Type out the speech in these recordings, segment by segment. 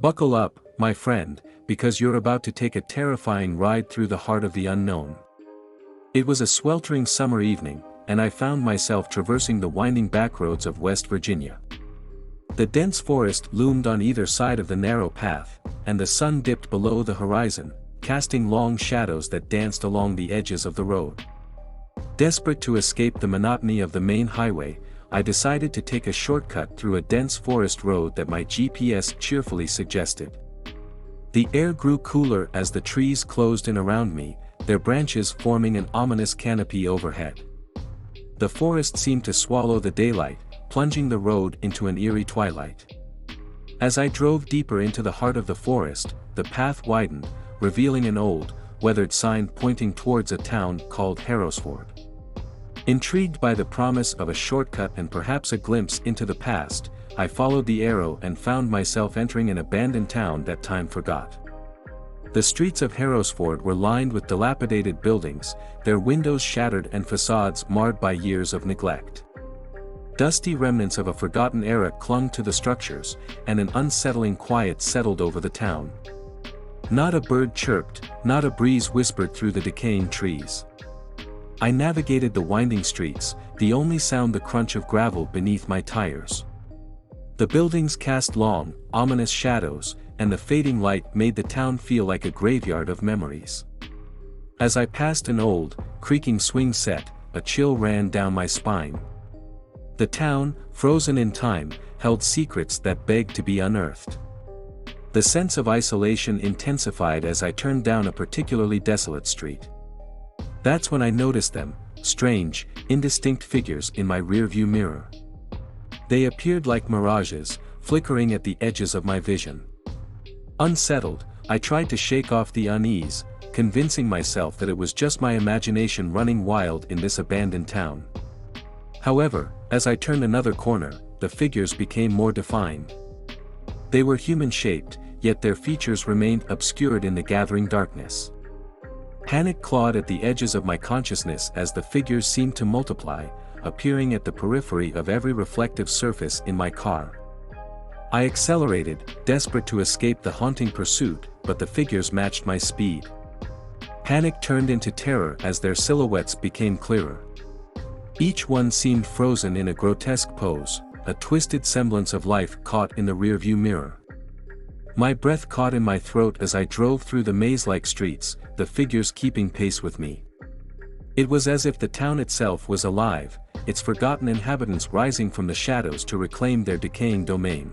Buckle up, my friend, because you're about to take a terrifying ride through the heart of the unknown. It was a sweltering summer evening, and I found myself traversing the winding backroads of West Virginia. The dense forest loomed on either side of the narrow path, and the sun dipped below the horizon, casting long shadows that danced along the edges of the road. Desperate to escape the monotony of the main highway, I decided to take a shortcut through a dense forest road that my GPS cheerfully suggested. The air grew cooler as the trees closed in around me, their branches forming an ominous canopy overhead. The forest seemed to swallow the daylight, plunging the road into an eerie twilight. As I drove deeper into the heart of the forest, the path widened, revealing an old, weathered sign pointing towards a town called Harrowsford. Intrigued by the promise of a shortcut and perhaps a glimpse into the past, I followed the arrow and found myself entering an abandoned town that time forgot. The streets of Harrowsford were lined with dilapidated buildings, their windows shattered and facades marred by years of neglect. Dusty remnants of a forgotten era clung to the structures, and an unsettling quiet settled over the town. Not a bird chirped, not a breeze whispered through the decaying trees. I navigated the winding streets, the only sound the crunch of gravel beneath my tires. The buildings cast long, ominous shadows, and the fading light made the town feel like a graveyard of memories. As I passed an old, creaking swing set, a chill ran down my spine. The town, frozen in time, held secrets that begged to be unearthed. The sense of isolation intensified as I turned down a particularly desolate street. That's when I noticed them, strange, indistinct figures in my rearview mirror. They appeared like mirages, flickering at the edges of my vision. Unsettled, I tried to shake off the unease, convincing myself that it was just my imagination running wild in this abandoned town. However, as I turned another corner, the figures became more defined. They were human-shaped, yet their features remained obscured in the gathering darkness. Panic clawed at the edges of my consciousness as the figures seemed to multiply, appearing at the periphery of every reflective surface in my car. I accelerated, desperate to escape the haunting pursuit, but the figures matched my speed. Panic turned into terror as their silhouettes became clearer. Each one seemed frozen in a grotesque pose, a twisted semblance of life caught in the rearview mirror. My breath caught in my throat as I drove through the maze-like streets, the figures keeping pace with me. It was as if the town itself was alive, its forgotten inhabitants rising from the shadows to reclaim their decaying domain.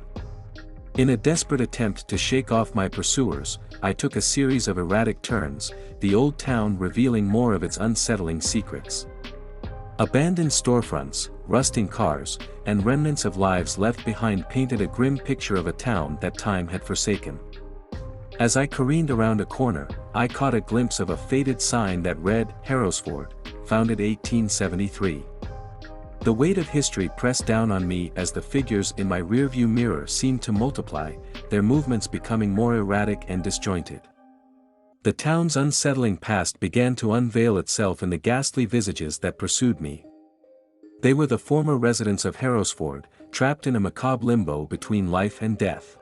In a desperate attempt to shake off my pursuers, I took a series of erratic turns, the old town revealing more of its unsettling secrets. Abandoned storefronts, rusting cars, and remnants of lives left behind painted a grim picture of a town that time had forsaken. As I careened around a corner, I caught a glimpse of a faded sign that read, Harrowsford, founded 1873. The weight of history pressed down on me as the figures in my rearview mirror seemed to multiply, their movements becoming more erratic and disjointed. The town's unsettling past began to unveil itself in the ghastly visages that pursued me. They were the former residents of Harrowsford, trapped in a macabre limbo between life and death.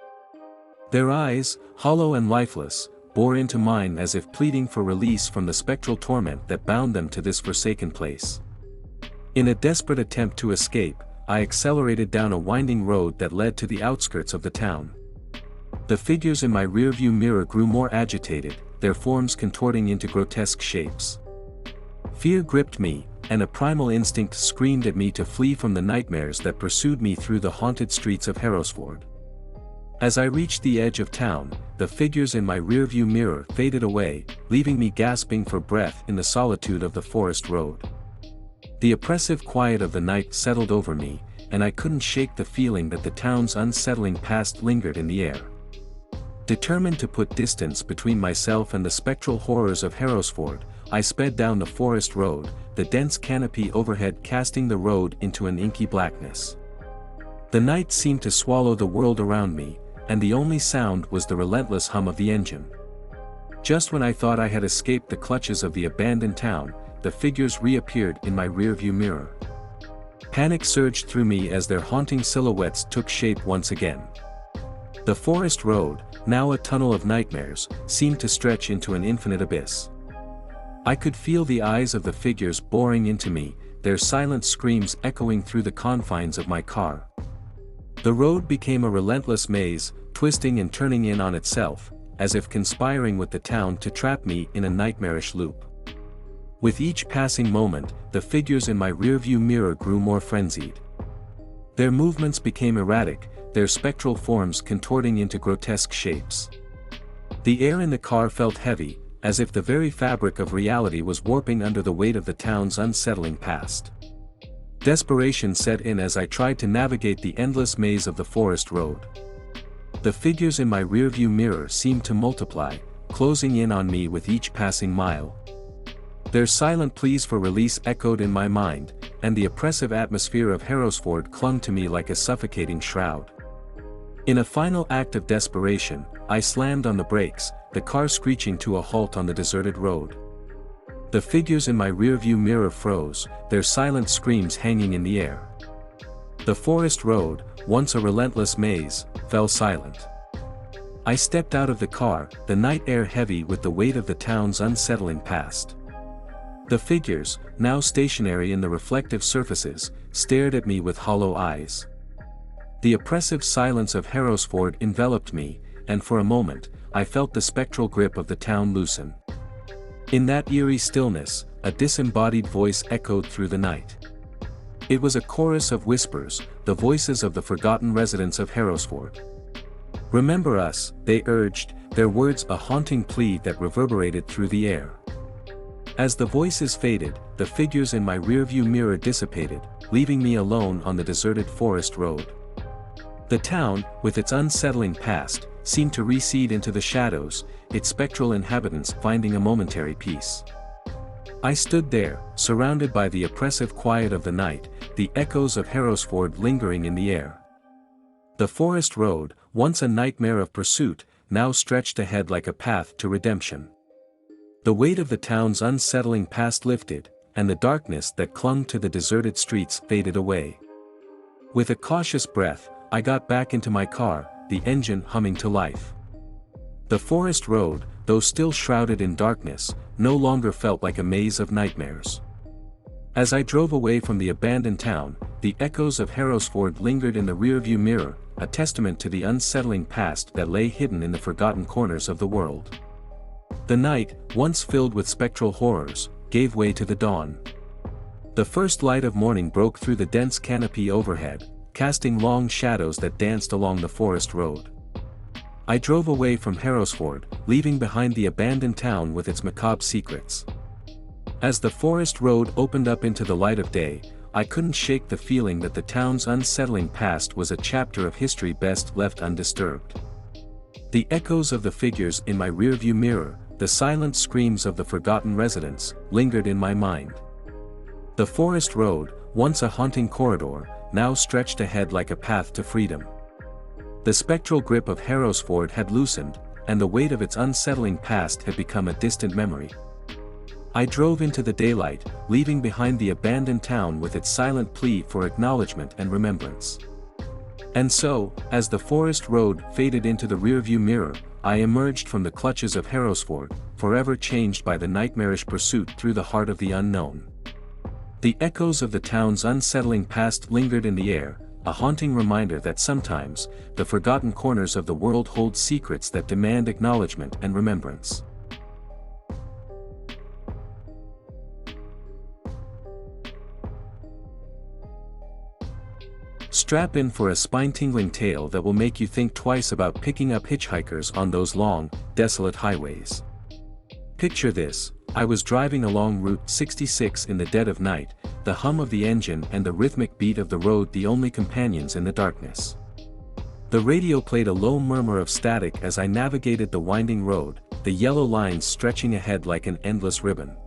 Their eyes, hollow and lifeless, bore into mine as if pleading for release from the spectral torment that bound them to this forsaken place. In a desperate attempt to escape, I accelerated down a winding road that led to the outskirts of the town. The figures in my rearview mirror grew more agitated, their forms contorting into grotesque shapes. Fear gripped me, and a primal instinct screamed at me to flee from the nightmares that pursued me through the haunted streets of Harrowsford. As I reached the edge of town, the figures in my rearview mirror faded away, leaving me gasping for breath in the solitude of the forest road. The oppressive quiet of the night settled over me, and I couldn't shake the feeling that the town's unsettling past lingered in the air. Determined to put distance between myself and the spectral horrors of Harrowsford, I sped down the forest road, the dense canopy overhead casting the road into an inky blackness. The night seemed to swallow the world around me, and the only sound was the relentless hum of the engine. Just when I thought I had escaped the clutches of the abandoned town, the figures reappeared in my rearview mirror. Panic surged through me as their haunting silhouettes took shape once again. The forest road, now a tunnel of nightmares, seemed to stretch into an infinite abyss. I could feel the eyes of the figures boring into me, their silent screams echoing through the confines of my car. The road became a relentless maze, twisting and turning in on itself, as if conspiring with the town to trap me in a nightmarish loop. With each passing moment, the figures in my rearview mirror grew more frenzied. Their movements became erratic, their spectral forms contorting into grotesque shapes. The air in the car felt heavy, as if the very fabric of reality was warping under the weight of the town's unsettling past. Desperation set in as I tried to navigate the endless maze of the forest road. The figures in my rearview mirror seemed to multiply, closing in on me with each passing mile. Their silent pleas for release echoed in my mind, and the oppressive atmosphere of Harrowsford clung to me like a suffocating shroud. In a final act of desperation, I slammed on the brakes, the car screeching to a halt on the deserted road. The figures in my rearview mirror froze, their silent screams hanging in the air. The forest road, once a relentless maze, fell silent. I stepped out of the car, the night air heavy with the weight of the town's unsettling past. The figures, now stationary in the reflective surfaces, stared at me with hollow eyes. The oppressive silence of Harrowsford enveloped me, and for a moment, I felt the spectral grip of the town loosen. In that eerie stillness, a disembodied voice echoed through the night. It was a chorus of whispers, the voices of the forgotten residents of Harrowsford. "Remember us," they urged, their words a haunting plea that reverberated through the air. As the voices faded, the figures in my rearview mirror dissipated, leaving me alone on the deserted forest road. The town, with its unsettling past, seemed to recede into the shadows, its spectral inhabitants finding a momentary peace. I stood there, surrounded by the oppressive quiet of the night, the echoes of Harrowsford lingering in the air. The forest road, once a nightmare of pursuit, now stretched ahead like a path to redemption. The weight of the town's unsettling past lifted, and the darkness that clung to the deserted streets faded away. With a cautious breath, I got back into my car, the engine humming to life. The forest road, though still shrouded in darkness, no longer felt like a maze of nightmares. As I drove away from the abandoned town, the echoes of Harrowsford lingered in the rearview mirror, a testament to the unsettling past that lay hidden in the forgotten corners of the world. The night, once filled with spectral horrors, gave way to the dawn. The first light of morning broke through the dense canopy overhead, casting long shadows that danced along the forest road. I drove away from Harrowsford, leaving behind the abandoned town with its macabre secrets. As the forest road opened up into the light of day, I couldn't shake the feeling that the town's unsettling past was a chapter of history best left undisturbed. The echoes of the figures in my rearview mirror, the silent screams of the forgotten residents, lingered in my mind. The forest road, once a haunting corridor, now stretched ahead like a path to freedom. The spectral grip of Harrowsford had loosened, and the weight of its unsettling past had become a distant memory. I drove into the daylight, leaving behind the abandoned town with its silent plea for acknowledgement and remembrance. And so, as the forest road faded into the rearview mirror, I emerged from the clutches of Harrowsford, forever changed by the nightmarish pursuit through the heart of the unknown. The echoes of the town's unsettling past lingered in the air, a haunting reminder that sometimes, the forgotten corners of the world hold secrets that demand acknowledgement and remembrance. Strap in for a spine-tingling tale that will make you think twice about picking up hitchhikers on those long, desolate highways. Picture this: I was driving along Route 66 in the dead of night, the hum of the engine and the rhythmic beat of the road the only companions in the darkness. The radio played a low murmur of static as I navigated the winding road, the yellow lines stretching ahead like an endless ribbon.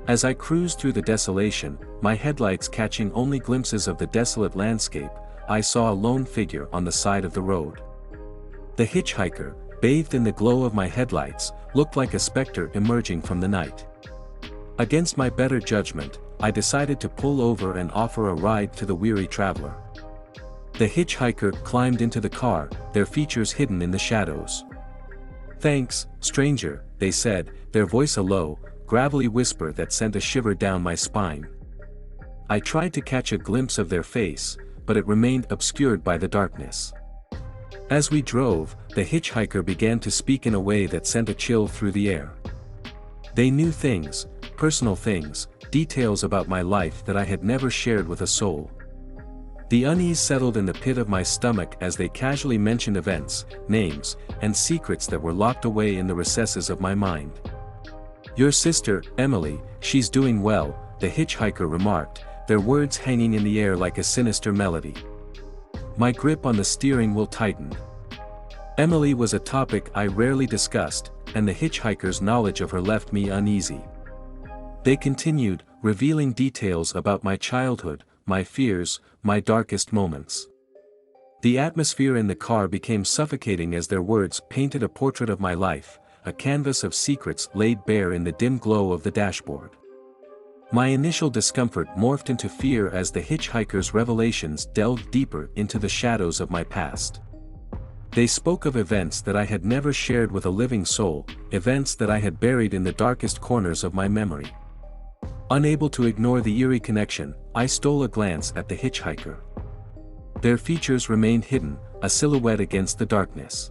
As I cruised through the desolation, my headlights catching only glimpses of the desolate landscape, I saw a lone figure on the side of the road. The hitchhiker, bathed in the glow of my headlights, looked like a specter emerging from the night. Against my better judgment, I decided to pull over and offer a ride to the weary traveler. The hitchhiker climbed into the car, their features hidden in the shadows. "Thanks, stranger," they said, their voice a low, gravelly whisper that sent a shiver down my spine. I tried to catch a glimpse of their face, but it remained obscured by the darkness. As we drove, the hitchhiker began to speak in a way that sent a chill through the air. They knew things, personal things, details about my life that I had never shared with a soul. The unease settled in the pit of my stomach as they casually mentioned events, names, and secrets that were locked away in the recesses of my mind. "Your sister, Emily, she's doing well," the hitchhiker remarked, their words hanging in the air like a sinister melody. My grip on the steering wheel tightened. Emily was a topic I rarely discussed, and the hitchhiker's knowledge of her left me uneasy. They continued, revealing details about my childhood, my fears, my darkest moments. The atmosphere in the car became suffocating as their words painted a portrait of my life, a canvas of secrets laid bare in the dim glow of the dashboard. My initial discomfort morphed into fear as the hitchhiker's revelations delved deeper into the shadows of my past. They spoke of events that I had never shared with a living soul, events that I had buried in the darkest corners of my memory. Unable to ignore the eerie connection, I stole a glance at the hitchhiker. Their features remained hidden, a silhouette against the darkness.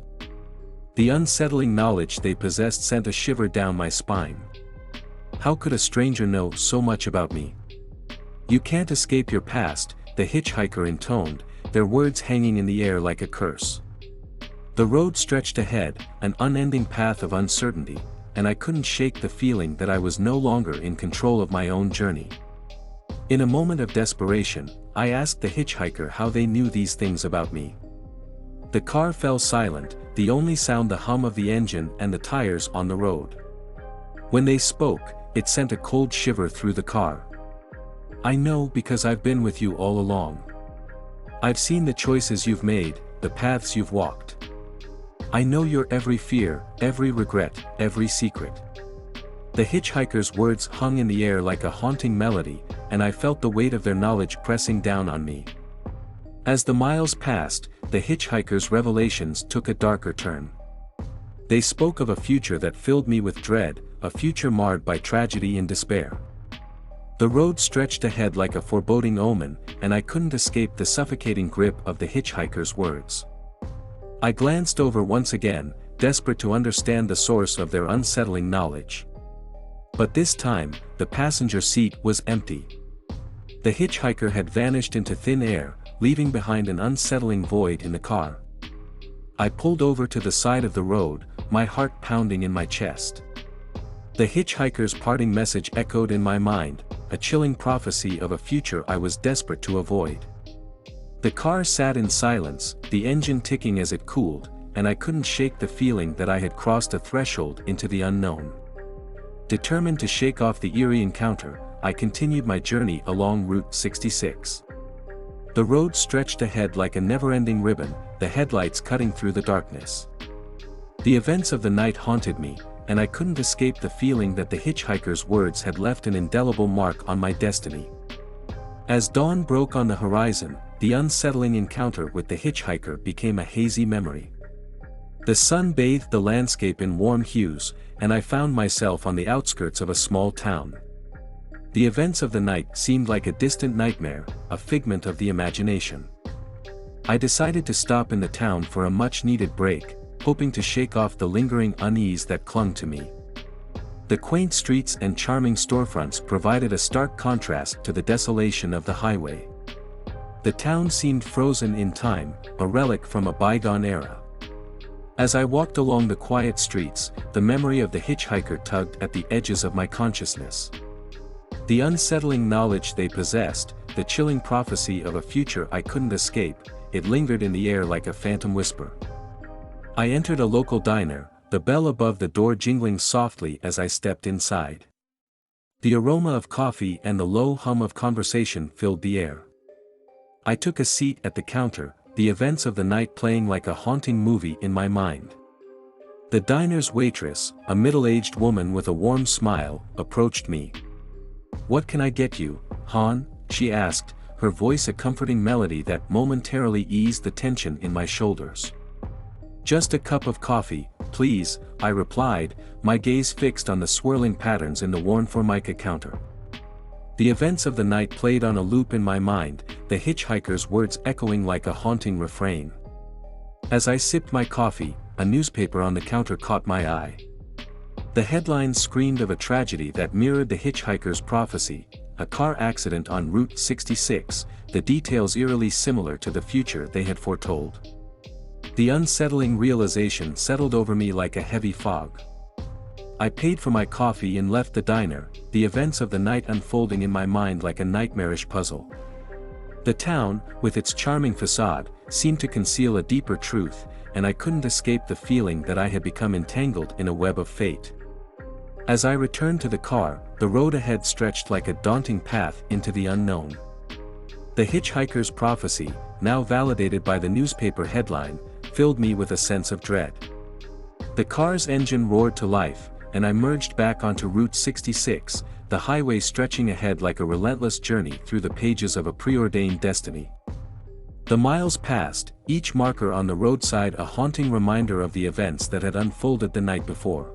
The unsettling knowledge they possessed sent a shiver down my spine. How could a stranger know so much about me? "You can't escape your past," the hitchhiker intoned, their words hanging in the air like a curse. The road stretched ahead, an unending path of uncertainty, and I couldn't shake the feeling that I was no longer in control of my own journey. In a moment of desperation, I asked the hitchhiker how they knew these things about me. The car fell silent, the only sound the hum of the engine and the tires on the road. When they spoke, it sent a cold shiver through the car. "I know because I've been with you all along. I've seen the choices you've made, the paths you've walked. I know your every fear, every regret, every secret." The hitchhiker's words hung in the air like a haunting melody, and I felt the weight of their knowledge pressing down on me. As the miles passed, the hitchhiker's revelations took a darker turn. They spoke of a future that filled me with dread, a future marred by tragedy and despair. The road stretched ahead like a foreboding omen, and I couldn't escape the suffocating grip of the hitchhiker's words. I glanced over once again, desperate to understand the source of their unsettling knowledge. But this time, the passenger seat was empty. The hitchhiker had vanished into thin air, leaving behind an unsettling void in the car. I pulled over to the side of the road, my heart pounding in my chest. The hitchhiker's parting message echoed in my mind, a chilling prophecy of a future I was desperate to avoid. The car sat in silence, the engine ticking as it cooled, and I couldn't shake the feeling that I had crossed a threshold into the unknown. Determined to shake off the eerie encounter, I continued my journey along Route 66. The road stretched ahead like a never-ending ribbon, the headlights cutting through the darkness. The events of the night haunted me, and I couldn't escape the feeling that the hitchhiker's words had left an indelible mark on my destiny. As dawn broke on the horizon, the unsettling encounter with the hitchhiker became a hazy memory. The sun bathed the landscape in warm hues, and I found myself on the outskirts of a small town. The events of the night seemed like a distant nightmare, a figment of the imagination. I decided to stop in the town for a much-needed break, hoping to shake off the lingering unease that clung to me. The quaint streets and charming storefronts provided a stark contrast to the desolation of the highway. The town seemed frozen in time, a relic from a bygone era. As I walked along the quiet streets, the memory of the hitchhiker tugged at the edges of my consciousness. The unsettling knowledge they possessed, the chilling prophecy of a future I couldn't escape, it lingered in the air like a phantom whisper. I entered a local diner, the bell above the door jingling softly as I stepped inside. The aroma of coffee and the low hum of conversation filled the air. I took a seat at the counter, the events of the night playing like a haunting movie in my mind. The diner's waitress, a middle-aged woman with a warm smile, approached me. "What can I get you, Han?" she asked, her voice a comforting melody that momentarily eased the tension in my shoulders. "Just a cup of coffee, please," I replied, my gaze fixed on the swirling patterns in the worn Formica counter. The events of the night played on a loop in my mind, the hitchhiker's words echoing like a haunting refrain. As I sipped my coffee, a newspaper on the counter caught my eye. The headlines screamed of a tragedy that mirrored the hitchhiker's prophecy, a car accident on Route 66, the details eerily similar to the future they had foretold. The unsettling realization settled over me like a heavy fog. I paid for my coffee and left the diner, the events of the night unfolding in my mind like a nightmarish puzzle. The town, with its charming facade, seemed to conceal a deeper truth, and I couldn't escape the feeling that I had become entangled in a web of fate. As I returned to the car, the road ahead stretched like a daunting path into the unknown. The hitchhiker's prophecy, now validated by the newspaper headline, filled me with a sense of dread. The car's engine roared to life, and I merged back onto Route 66, the highway stretching ahead like a relentless journey through the pages of a preordained destiny. The miles passed, each marker on the roadside a haunting reminder of the events that had unfolded the night before.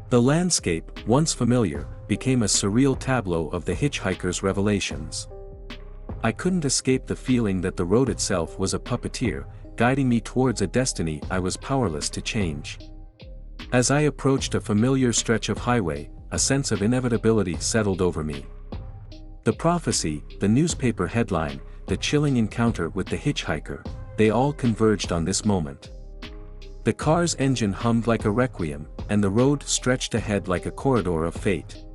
The landscape, once familiar, became a surreal tableau of the hitchhiker's revelations. I couldn't escape the feeling that the road itself was a puppeteer, guiding me towards a destiny I was powerless to change. As I approached a familiar stretch of highway, a sense of inevitability settled over me. The prophecy, the newspaper headline, the chilling encounter with the hitchhiker, they all converged on this moment. The car's engine hummed like a requiem, and the road stretched ahead like a corridor of fate.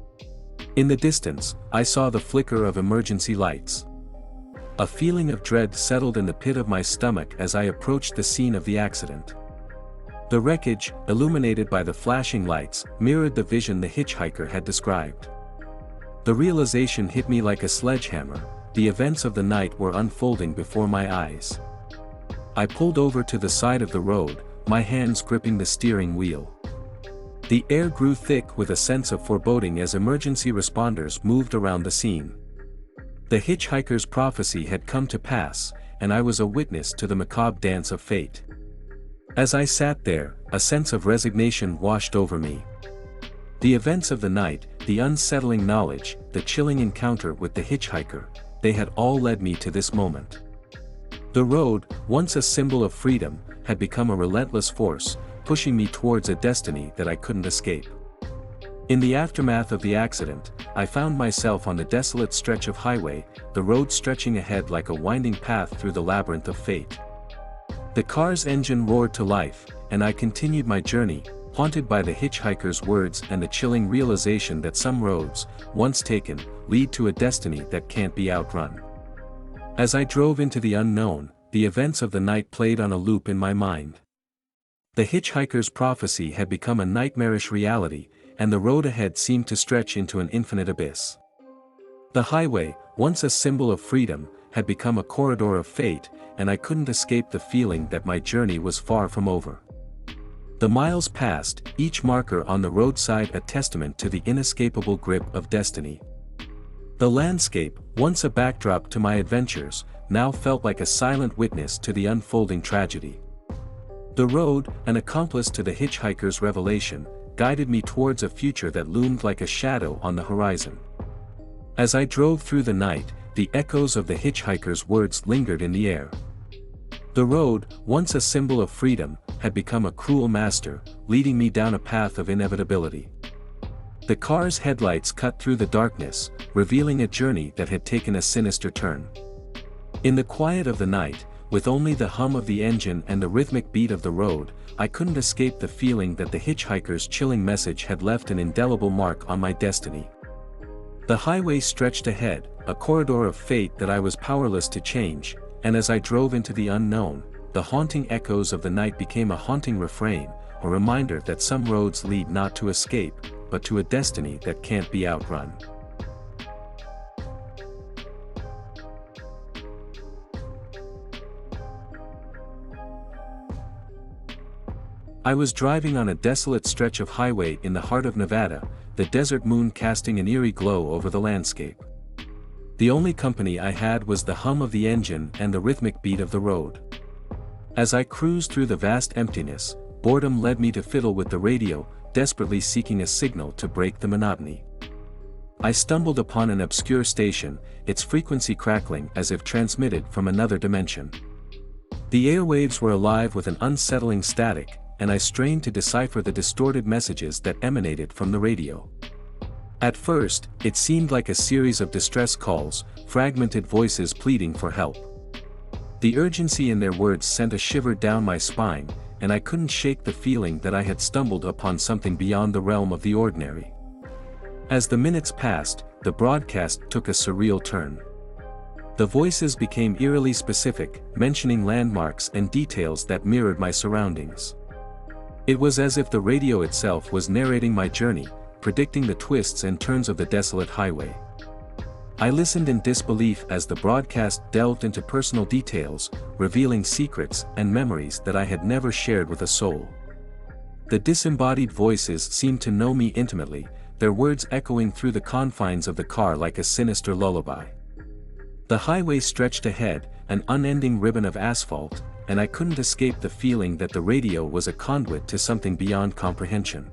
In the distance, I saw the flicker of emergency lights. A feeling of dread settled in the pit of my stomach as I approached the scene of the accident. The wreckage, illuminated by the flashing lights, mirrored the vision the hitchhiker had described. The realization hit me like a sledgehammer, the events of the night were unfolding before my eyes. I pulled over to the side of the road, my hands gripping the steering wheel. The air grew thick with a sense of foreboding as emergency responders moved around the scene. The hitchhiker's prophecy had come to pass, and I was a witness to the macabre dance of fate. As I sat there, a sense of resignation washed over me. The events of the night, the unsettling knowledge, the chilling encounter with the hitchhiker, they had all led me to this moment. The road, once a symbol of freedom, had become a relentless force, pushing me towards a destiny that I couldn't escape. In the aftermath of the accident, I found myself on the desolate stretch of highway, the road stretching ahead like a winding path through the labyrinth of fate. The car's engine roared to life, and I continued my journey, haunted by the hitchhiker's words and the chilling realization that some roads, once taken, lead to a destiny that can't be outrun. As I drove into the unknown, the events of the night played on a loop in my mind. The hitchhiker's prophecy had become a nightmarish reality, and the road ahead seemed to stretch into an infinite abyss. The highway, once a symbol of freedom, had become a corridor of fate, and I couldn't escape the feeling that my journey was far from over. The miles passed, each marker on the roadside a testament to the inescapable grip of destiny. The landscape, once a backdrop to my adventures, now felt like a silent witness to the unfolding tragedy. The road, an accomplice to the hitchhiker's revelation, guided me towards a future that loomed like a shadow on the horizon. As I drove through the night, the echoes of the hitchhiker's words lingered in the air. The road, once a symbol of freedom, had become a cruel master, leading me down a path of inevitability. The car's headlights cut through the darkness, revealing a journey that had taken a sinister turn. In the quiet of the night, with only the hum of the engine and the rhythmic beat of the road, I couldn't escape the feeling that the hitchhiker's chilling message had left an indelible mark on my destiny. The highway stretched ahead, a corridor of fate that I was powerless to change, and as I drove into the unknown, the haunting echoes of the night became a haunting refrain, a reminder that some roads lead not to escape, but to a destiny that can't be outrun. I was driving on a desolate stretch of highway in the heart of Nevada, the desert moon casting an eerie glow over the landscape. The only company I had was the hum of the engine and the rhythmic beat of the road. As I cruised through the vast emptiness, boredom led me to fiddle with the radio, desperately seeking a signal to break the monotony. I stumbled upon an obscure station, its frequency crackling as if transmitted from another dimension. The airwaves were alive with an unsettling static, and I strained to decipher the distorted messages that emanated from the radio. At first, it seemed like a series of distress calls, fragmented voices pleading for help. The urgency in their words sent a shiver down my spine, and I couldn't shake the feeling that I had stumbled upon something beyond the realm of the ordinary. As the minutes passed, the broadcast took a surreal turn. The voices became eerily specific, mentioning landmarks and details that mirrored my surroundings. It was as if the radio itself was narrating my journey, predicting the twists and turns of the desolate highway. I listened in disbelief as the broadcast delved into personal details, revealing secrets and memories that I had never shared with a soul. The disembodied voices seemed to know me intimately, their words echoing through the confines of the car like a sinister lullaby. The highway stretched ahead, an unending ribbon of asphalt, and I couldn't escape the feeling that the radio was a conduit to something beyond comprehension.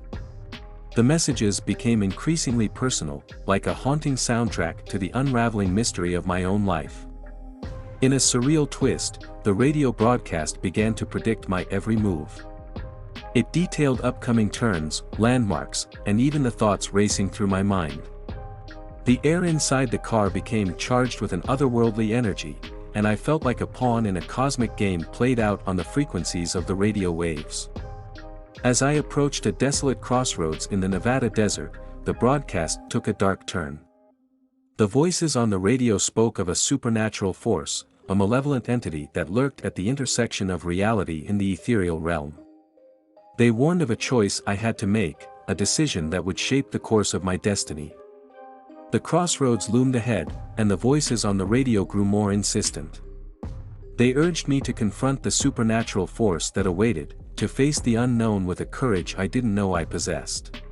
The messages became increasingly personal, like a haunting soundtrack to the unraveling mystery of my own life. In a surreal twist, the radio broadcast began to predict my every move. It detailed upcoming turns, landmarks, and even the thoughts racing through my mind. The air inside the car became charged with an otherworldly energy, and I felt like a pawn in a cosmic game played out on the frequencies of the radio waves. As I approached a desolate crossroads in the Nevada desert, the broadcast took a dark turn. The voices on the radio spoke of a supernatural force, a malevolent entity that lurked at the intersection of reality and the ethereal realm. They warned of a choice I had to make, a decision that would shape the course of my destiny. The crossroads loomed ahead, and the voices on the radio grew more insistent. They urged me to confront the supernatural force that awaited, to face the unknown with a courage I didn't know I possessed.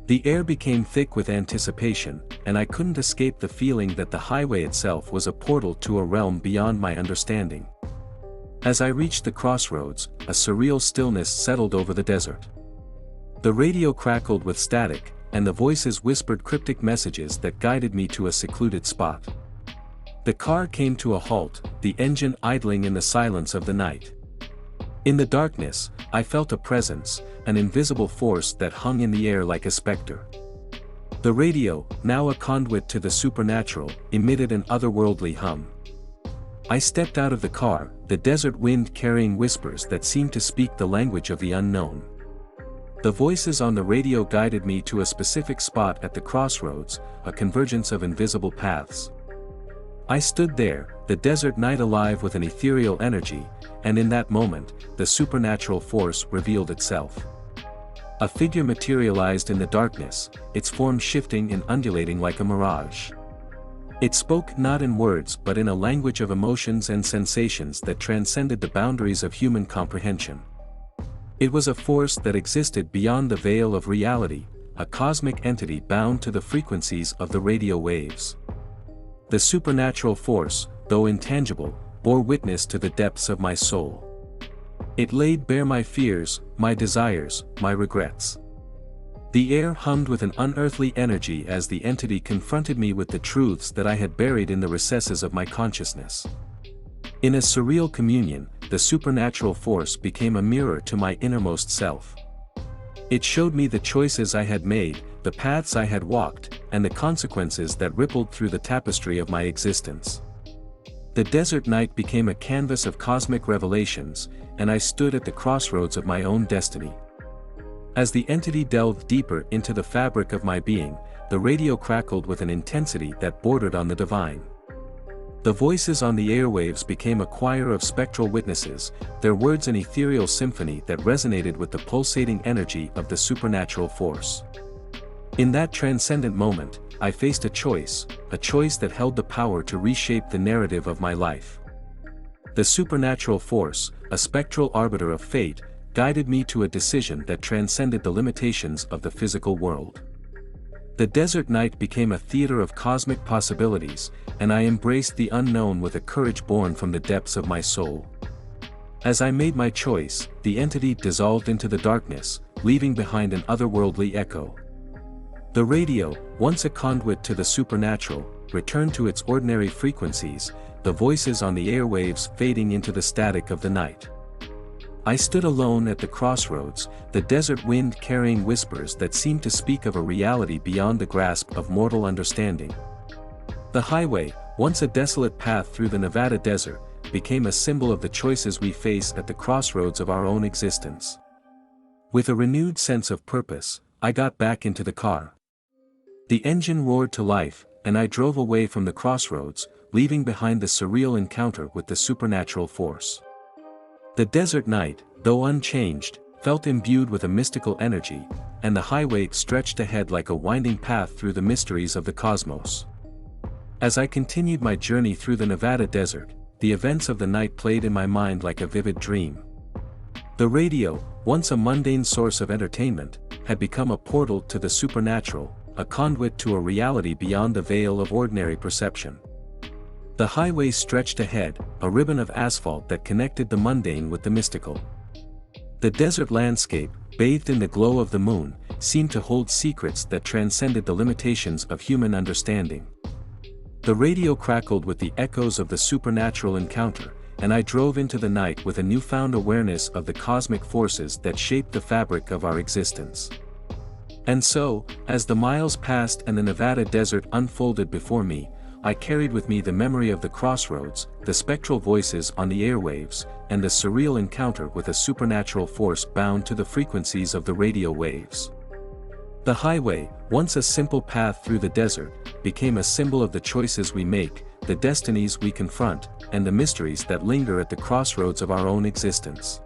The air became thick with anticipation, and I couldn't escape the feeling that the highway itself was a portal to a realm beyond my understanding. As I reached the crossroads, a surreal stillness settled over the desert. The radio crackled with static, and the voices whispered cryptic messages that guided me to a secluded spot. The car came to a halt, the engine idling in the silence of the night. In the darkness, I felt a presence, an invisible force that hung in the air like a specter. The radio, now a conduit to the supernatural, emitted an otherworldly hum. I stepped out of the car, the desert wind carrying whispers that seemed to speak the language of the unknown. The voices on the radio guided me to a specific spot at the crossroads, a convergence of invisible paths. I stood there, the desert night alive with an ethereal energy, and in that moment, the supernatural force revealed itself. A figure materialized in the darkness, its form shifting and undulating like a mirage. It spoke not in words but in a language of emotions and sensations that transcended the boundaries of human comprehension. It was a force that existed beyond the veil of reality, a cosmic entity bound to the frequencies of the radio waves. The supernatural force, though intangible, bore witness to the depths of my soul. It laid bare my fears, my desires, my regrets. The air hummed with an unearthly energy as the entity confronted me with the truths that I had buried in the recesses of my consciousness. In a surreal communion, the supernatural force became a mirror to my innermost self. It showed me the choices I had made, the paths I had walked, and the consequences that rippled through the tapestry of my existence. The desert night became a canvas of cosmic revelations, and I stood at the crossroads of my own destiny. As the entity delved deeper into the fabric of my being, the radio crackled with an intensity that bordered on the divine. The voices on the airwaves became a choir of spectral witnesses, their words an ethereal symphony that resonated with the pulsating energy of the supernatural force. In that transcendent moment, I faced a choice that held the power to reshape the narrative of my life. The supernatural force, a spectral arbiter of fate, guided me to a decision that transcended the limitations of the physical world. The desert night became a theater of cosmic possibilities, and I embraced the unknown with a courage born from the depths of my soul. As I made my choice, the entity dissolved into the darkness, leaving behind an otherworldly echo. The radio, once a conduit to the supernatural, returned to its ordinary frequencies, the voices on the airwaves fading into the static of the night. I stood alone at the crossroads, the desert wind carrying whispers that seemed to speak of a reality beyond the grasp of mortal understanding. The highway, once a desolate path through the Nevada desert, became a symbol of the choices we face at the crossroads of our own existence. With a renewed sense of purpose, I got back into the car. The engine roared to life, and I drove away from the crossroads, leaving behind the surreal encounter with the supernatural force. The desert night, though unchanged, felt imbued with a mystical energy, and the highway stretched ahead like a winding path through the mysteries of the cosmos. As I continued my journey through the Nevada desert, the events of the night played in my mind like a vivid dream. The radio, once a mundane source of entertainment, had become a portal to the supernatural, a conduit to a reality beyond the veil of ordinary perception. The highway stretched ahead, a ribbon of asphalt that connected the mundane with the mystical. The desert landscape, bathed in the glow of the moon, seemed to hold secrets that transcended the limitations of human understanding. The radio crackled with the echoes of the supernatural encounter, and I drove into the night with a newfound awareness of the cosmic forces that shaped the fabric of our existence. And so, as the miles passed and the Nevada desert unfolded before me, I carried with me the memory of the crossroads, the spectral voices on the airwaves, and the surreal encounter with a supernatural force bound to the frequencies of the radio waves. The highway, once a simple path through the desert, became a symbol of the choices we make, the destinies we confront, and the mysteries that linger at the crossroads of our own existence.